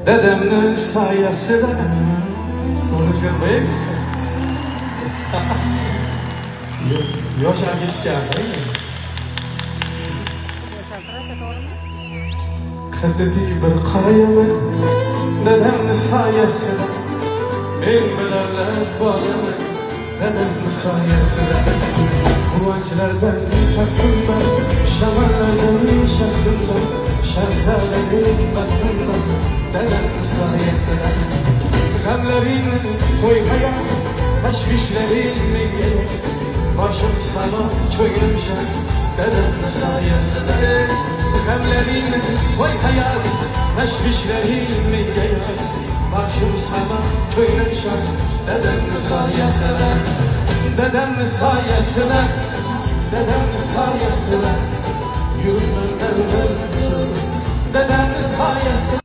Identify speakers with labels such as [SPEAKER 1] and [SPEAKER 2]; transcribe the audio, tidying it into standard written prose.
[SPEAKER 1] Dedemnin sayesinde. Konuşkan beyim. Yoşa geçken. Kaddedik bir karayaman. Dedemnin sayesinde. Ben bilerler bağlamak. Dedemnin sayesinde. Kıvançlardan taktım ben. Şamanlardan yaşattım ben. Şehzadelik baktım ben. Dedemnin sayesinde. Gamlerin koymaya, teşvişlerin gerek. Başım sana çöğümşen, dedemnin sayesinde. Gamlerin koymaya, teşvişlerin gerek. Başım sana çöğümşen, dedemnin sayesinde. Dedemnin sayesinde, dedemnin sayesinde. Yürümem evvelsin, dedemnin sayesinde.